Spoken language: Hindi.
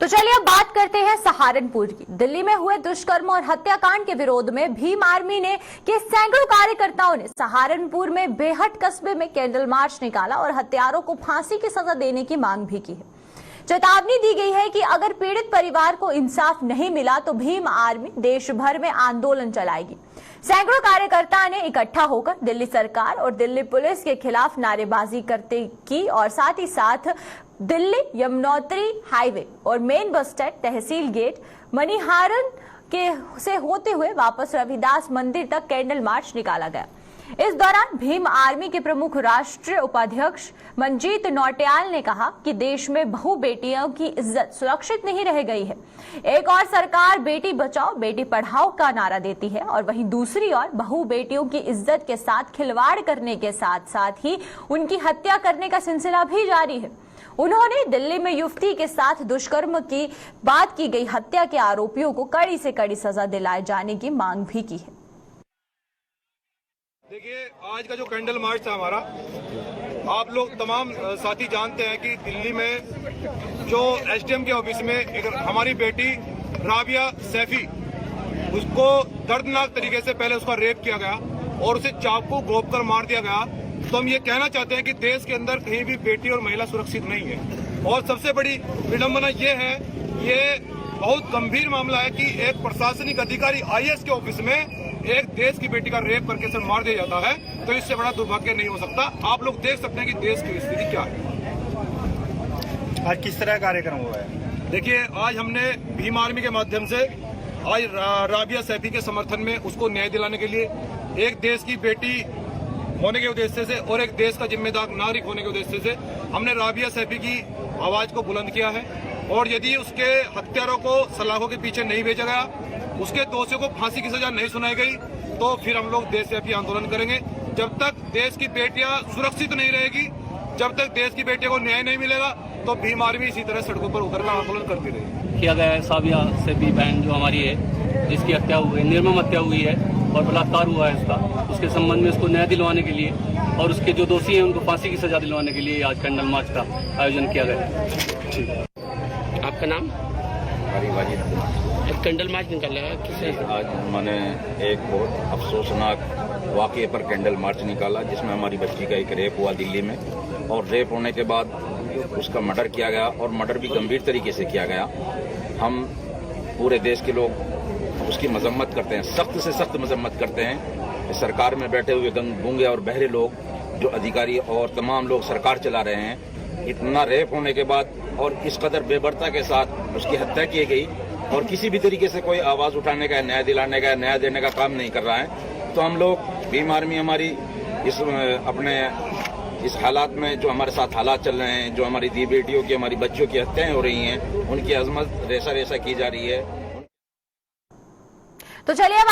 तो चलिए अब बात करते हैं सहारनपुर की। दिल्ली में हुए दुष्कर्म और हत्याकांड के विरोध में भीम आर्मी ने के सैकड़ों कार्यकर्ताओं ने सहारनपुर में बेहट कस्बे में कैंडल मार्च निकाला और हत्यारों को फांसी की सजा देने की मांग भी की है। चेतावनी दी गई है कि अगर पीड़ित परिवार को इंसाफ नहीं मिला तो भीम आर्मी देश भर में आंदोलन चलाएगी। सैकड़ों कार्यकर्ता ने इकट्ठा होकर दिल्ली सरकार और दिल्ली पुलिस के खिलाफ नारेबाजी करते की और साथ ही साथ दिल्ली यमुनोत्री हाईवे और मेन बस स्टैंड, तहसील गेट, मणिहारन के से होते हुए वापस रविदास मंदिर तक कैंडल मार्च निकाला गया। इस दौरान भीम आर्मी के प्रमुख राष्ट्रीय उपाध्यक्ष मंजीत नौटियाल ने कहा कि देश में बहु बेटियों की इज्जत सुरक्षित नहीं रह गई है। एक और सरकार बेटी बचाओ बेटी पढ़ाओ का नारा देती है और वहीं दूसरी ओर बहु बेटियों की इज्जत के साथ खिलवाड़ करने के साथ साथ ही उनकी हत्या करने का सिलसिला भी जारी है। उन्होंने दिल्ली में युवती के साथ दुष्कर्म की बात की गई हत्या के आरोपियों को कड़ी से कड़ी सजा दिलाए जाने की मांग भी की है। देखिए, आज का जो कैंडल मार्च था हमारा, आप लोग तमाम साथी जानते हैं कि दिल्ली में जो एसडीएम के ऑफिस में एक हमारी बेटी राबिया सैफी, उसको दर्दनाक तरीके से पहले उसका रेप किया गया और उसे चाकू घोंप कर मार दिया गया। तो हम ये कहना चाहते हैं कि देश के अंदर कहीं भी बेटी और महिला सुरक्षित नहीं है। और सबसे बड़ी विडंबना ये है, ये बहुत गंभीर मामला है कि एक प्रशासनिक अधिकारी आईएएस के ऑफिस में एक देश की बेटी का रेप करके सर मार दिया जाता है। तो इससे बड़ा दुर्भाग्य नहीं हो सकता। आप लोग देख सकते हैं कि देश की स्थिति क्या है। आज किस तरह कार्यक्रम हुआ है? देखिए, आज हमने भीम आर्मी के माध्यम से आज राबिया सैफी के समर्थन में उसको न्याय दिलाने के लिए, एक देश की बेटी होने के उद्देश्य से और एक देश का जिम्मेदार नागरिक होने के उद्देश्य से हमने राबिया सैफी की आवाज को बुलंद किया है। और यदि उसके हत्यारों को सलाखों के पीछे नहीं भेजा गया, उसके दोषियों को फांसी की सजा नहीं सुनाई गई, तो फिर हम लोग देशव्यापी आंदोलन करेंगे। जब तक देश की बेटियां सुरक्षित नहीं रहेगी, जब तक देश की बेटियों को न्याय नहीं मिलेगा, तो भीम आर्मी इसी तरह सड़कों पर उतरकर आंदोलन करती रहेगी। किया गया है साबिया सैफी बहन जो हमारी है, जिसकी हत्या हुई, निर्मम हत्या हुई है और बलात्कार हुआ है इसका, उसके संबंध में उसको न्याय दिलवाने के लिए और उसके जो दोषी हैं उनको फांसी की सजा दिलवाने के लिए आज कैंडल मार्च का आयोजन किया गया। आपका नाम? कैंडल मार्च निकाला है किसे? आज मैंने एक बहुत अफसोसनाक वाक़ये पर कैंडल मार्च निकाला, जिसमें हमारी बच्ची का एक रेप हुआ दिल्ली में, और रेप होने के बाद उसका मर्डर किया गया और मर्डर भी गंभीर तरीके से किया गया। हम पूरे देश के लोग उसकी मजम्मत करते हैं, सख्त से सख्त मजम्मत करते हैं। सरकार में बैठे हुए गूंगे और बहरे लोग, जो अधिकारी और तमाम लोग सरकार चला रहे हैं, इतना रेप होने के बाद और इस कदर बेबर्ता के साथ उसकी हत्या की गई और किसी भी तरीके से कोई आवाज उठाने का, न्याय दिलाने का, न्याय देने का काम नहीं कर रहा है। तो हम लोग भीम आर्मी हमारी इस हालात में जो हमारे साथ हालात चल रहे हैं, जो हमारी दी बेटियों की, हमारी बच्चियों की हत्याएं हो रही हैं, उनकी अजमत रेसा रेसा की जा रही है। तो चलिए अब